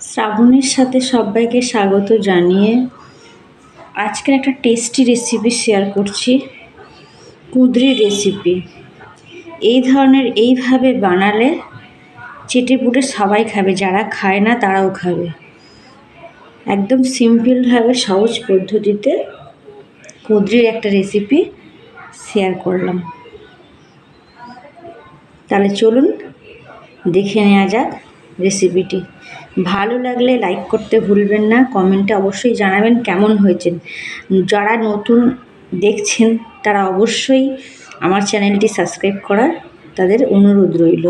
শ্রাবণীর সাথে সবাইকে স্বাগত জানিয়ে আজকের একটা টেস্টি রেসিপি শেয়ার করছি। কুঁদরির রেসিপি এই ধরনের এইভাবে বানালে চেটেপুটে সবাই খাবে, যারা খায় না তারাও খাবে। একদম সিম্পলভাবে সহজ পদ্ধতিতে কুঁদরির একটা রেসিপি শেয়ার করলাম। তাহলে চলুন দেখে নেওয়া যাক রেসিপিটি। ভালো লাগলে লাইক করতে ভুলবেন না, কমেন্টে অবশ্যই জানাবেন কেমন হয়েছে। যারা নতুন দেখছেন তারা অবশ্যই আমার চ্যানেলটি সাবস্ক্রাইব করার তাদের অনুরোধ রইল।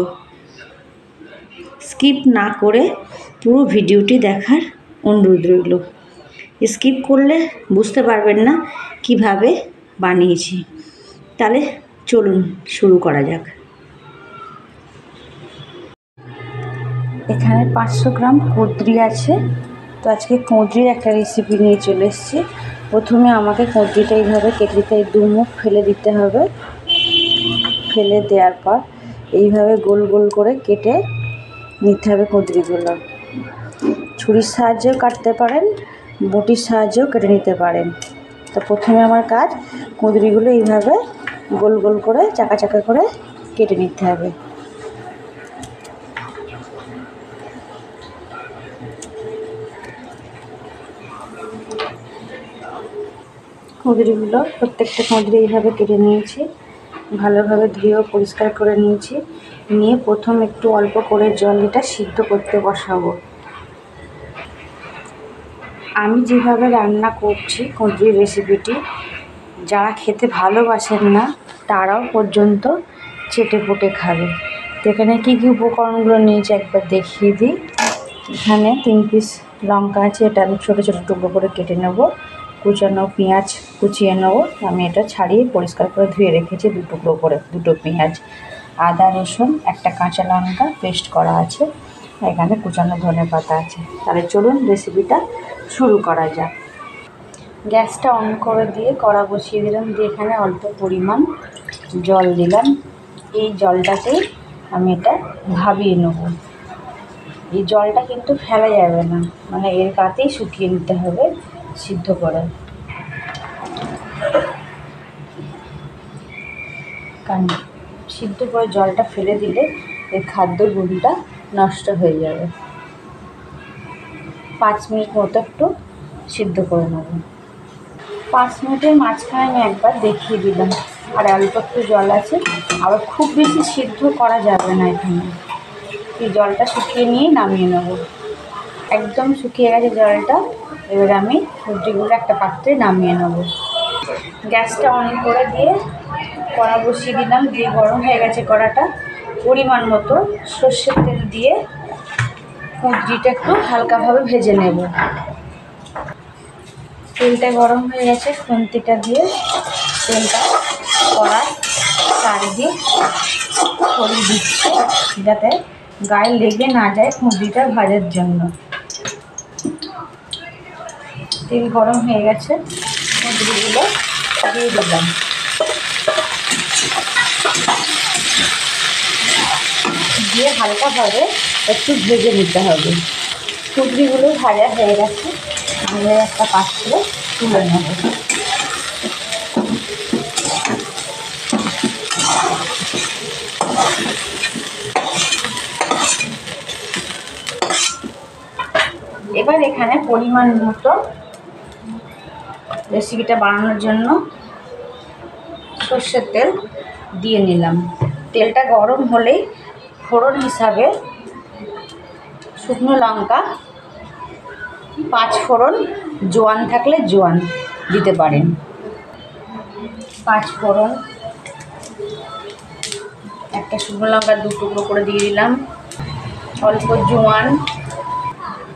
স্কিপ না করে পুরো ভিডিওটি দেখার অনুরোধ রইল। স্কিপ করলে বুঝতে পারবেন না কিভাবে বানিয়েছি। তাহলে চলুন শুরু করা যাক। এখানে 500 গ্রাম কুঁদরি আছে। তো আজকে কুঁদরির একটা রেসিপি নিয়ে চলে এসেছি। প্রথমে আমাকে কুঁদরিটা এইভাবে কেটে দিতে, এই দুমুখ ফেলে দিতে হবে। ফেলে দেওয়ার পর এইভাবে গোল গোল করে কেটে নিতে হবে কুঁদরিগুলো। ছুরির সাহায্যেও কাটতে পারেন, বটির সাহায্যেও কেটে নিতে পারেন। তো প্রথমে আমার কাজ কুঁদরিগুলো এইভাবে গোল গোল করে চাকা চাকা করে কেটে নিতে হবে। কুঁদরিগুলো প্রত্যেকটা কুঁদরি এইভাবে কেটে নিয়েছি, ভালোভাবে ধুয়েও পরিষ্কার করে নিয়েছি। নিয়ে প্রথম একটু অল্প করে জল এটা সিদ্ধ করতে বসাবো। আমি যেভাবে রান্না করছি কুঁদরির রেসিপিটি, যারা খেতে ভালোবাসেন না তারাও পর্যন্ত চেটেপুটে খাবে। তো এখানে কী কী উপকরণগুলো নিয়েছি একবার দেখিয়ে দিই। এখানে 3 পিস লঙ্কা আছে, এটা আমি ছোটো ছোটো টুকরো করে কেটে নেব। কুচানো পেঁয়াজ কুচিয়ে নেব, আমি এটা ছাড়িয়ে পরিষ্কার করে ধুয়ে রেখেছি 2 টুকরো করে, 2টো পেঁয়াজ। আদা রসুন একটা কাঁচা লঙ্কা পেস্ট করা আছে, এখানে কুচানো ধনেপাতা আছে। তাহলে চলুন রেসিপিটা শুরু করা যাক। গ্যাসটা অন করে দিয়ে কড়া বসিয়ে দিলাম, দিয়ে এখানে অল্প পরিমাণ জল দিলাম। এই জলটাতেই আমি এটা ভাবিয়ে নেব। এই জলটা কিন্তু ফেলা যাবে না, মানে এর গাতেই শুকিয়ে নিতে হবে সিদ্ধ করে। কারণ সিদ্ধ করে জলটা ফেলে দিলে এর খাদ্য গুণটা নষ্ট হয়ে যাবে। 5 মিনিট মতো একটু সিদ্ধ করে নেব। 5 মিনিটের মাঝখানে আমি একবার দেখিয়ে দিলাম। আর অল্প একটু জল আছে, আবার খুব বেশি সিদ্ধ করা যাবে না এখানে। এই জলটা শুকিয়ে নিয়েই নামিয়ে নেব। একদম শুকিয়ে গেছে জলটা। এবার আমি সবজিগুলো একটা পাত্রে নামিয়ে নেব। গ্যাসটা অন করে দিয়ে কড়া বসিয়ে দিলাম, দিয়ে গরম হয়ে গেছে কড়াটা। পরিমাণ মতো সর্ষের তেল দিয়ে কুঁদরিটা একটু হালকাভাবে ভেজে নেব। তেলটা গরম হয়ে গেছে, খুন্তিটা দিয়ে তেলটা কড়ার চারিদিকে ছড়িয়ে দিচ্ছি, যাতে গায়ে লেগে না যায় কুঁদরিটা ভাজার জন্য। তেল গরম হয়ে গেছে, কুঁদরিগুলো দিয়ে দিলাম। দিয়ে হালকাভাবে একটু ভেজে নিতে হবে। কুঁদরিগুলো ভাজা হয়ে গেছে, আমি একটা পাত্রে তুলে নেব। এবার এখানে পরিমাণ মতো রেসিপিটা বানানোর জন্য সর্ষের তেল দিয়ে নিলাম। তেলটা গরম হলেই ফোড়ন হিসাবে শুকনো লঙ্কা, 5 ফোড়ন, জোয়ান থাকলে জোয়ান দিতে পারেন। 5 ফোড়ন, একটা শুকনো লঙ্কা 2 টুকরো করে দিয়ে দিলাম, অল্প জোয়ান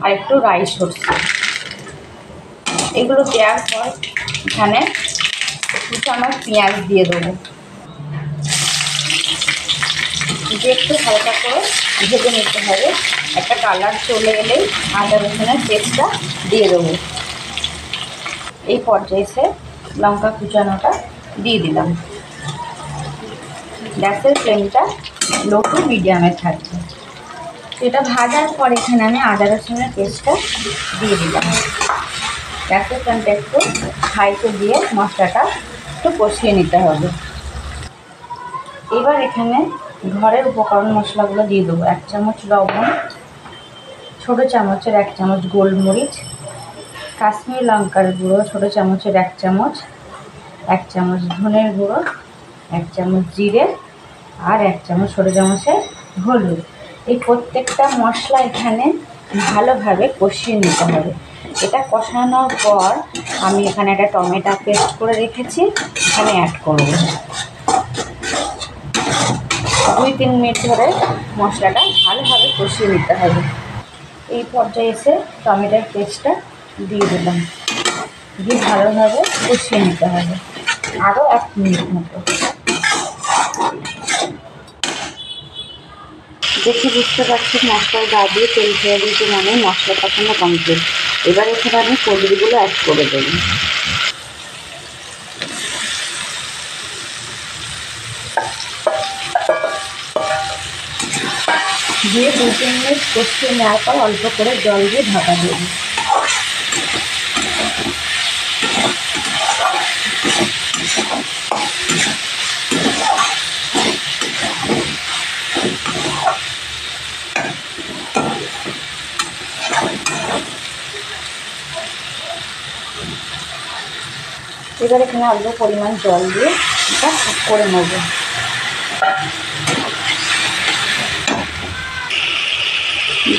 আর একটু রাই সরষে। এগুলো দেওয়ার পর এখানে কুচানো পেঁয়াজ দিয়ে দেবো। দিয়ে একটু হালকা করে ভেজে নিতে হবে। একটা কালার চলে এলেই আদা রসুনের পেস্টটা দিয়ে দেবো। এই পর্যায়ে এসে লঙ্কা কুচানোটা দিয়ে দিলাম। গ্যাসের ফ্লেমটা লো টু মিডিয়ামে থাকবে। এটা ভাজার পর এখানে আমি আদা রসুনের পেস্টটা দিয়ে দিলাম। ক্যাপসিকামটা একটু হাইতে দিয়ে মশলাটা একটু কষিয়ে নিতে হবে। এবার এখানে ঘরের উপকরণ মশলাগুলো দিয়ে দেবো। 1 চামচ লবণ, ছোটো চামচের 1 চামচ গোলমরিচ, কাশ্মীরি লঙ্কার গুঁড়ো ছোটো চামচের 1 চামচ, 1 চামচ ধনের গুঁড়ো, 1 চামচ জিরে আর 1 চামচ ছোটো চামচের হলুদ। এই প্রত্যেকটা মশলা এখানে ভালোভাবে কষিয়ে নিতে হবে। এটা কষানোর পর আমি এখানে একটা টমেটো পেস্ট করে রেখেছি, এখানে অ্যাড করব। 2-3 মিনিট ধরে মশলাটা ভালোভাবে কষিয়ে নিতে হবে। এই পর্যায়ে এসে টমেটোর পেস্টটা দিয়ে দিলাম, দিয়ে ভালোভাবে কষিয়ে নিতে হবে আরও 1 মিনিট মতো। দেখে বুঝতে পারছি মশলার গা দিয়ে তেল ছেড়ে দিয়েছি, মানে মশলা কষানো কমপ্লিট। এবার এখানে আমি পনিরগুলো অ্যাড করে দেবো। দিয়ে 2-3 মিনিট কষিয়ে নেওয়ার পর অল্প করে জল দিয়ে ঢাকা দেব। এবার এখানে অল্প পরিমাণ জল দিয়ে এটা কুক করে নেব।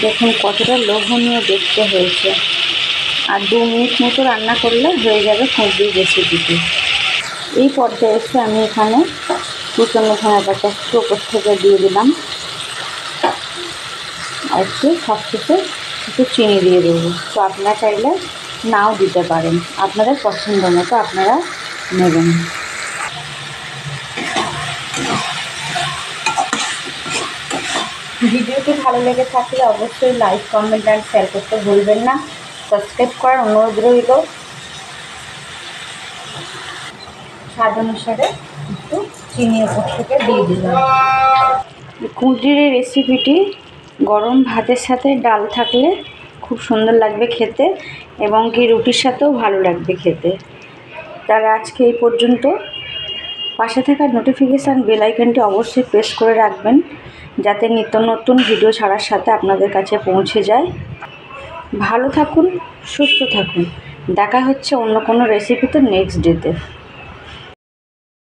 দেখুন কতটা লোভনীয় দেখতে হয়েছে। আর 2 মিনিট মতো রান্না করলে হয়ে যাবে খুঁজড়ির রেসিপিটি। এই পর্যায়ে এসে আমি এখানে কুচনো ধনে পাতা একটু ওপর থেকে দিয়ে দিলাম, আর একটু সবশেষে একটু চিনি দিয়ে দেবো। তো আপনারা চাইলে নাও দিতে পারেন, আপনাদের পছন্দ মতো আপনারা নেবেন। ভিডিওটি ভালো লেগে থাকলে অবশ্যই লাইক, কমেন্ট অ্যান্ড শেয়ার করতে ভুলবেন না। সাবস্ক্রাইব করার অনুরোধ রইল। স্বাদ অনুসারে একটু চিনি উপর থেকে দিয়ে দিলাম। কুঁদরির এই রেসিপিটি গরম ভাতের সাথে ডাল থাকলে খুব সুন্দর লাগবে খেতে, এবং কি রুটির সাথেও ভালো লাগবে খেতে। তারা আজকে এই পর্যন্ত। পাশে থাকা নোটিফিকেশান বেল আইকনটি অবশ্যই প্রেস করে রাখবেন, যাতে নিত্য নতুন ভিডিও ছাড়ার সাথে আপনাদের কাছে পৌঁছে যায়। ভালো থাকুন, সুস্থ থাকুন। দেখা হচ্ছে অন্য কোনো রেসিপিতে নেক্সট ডেতে।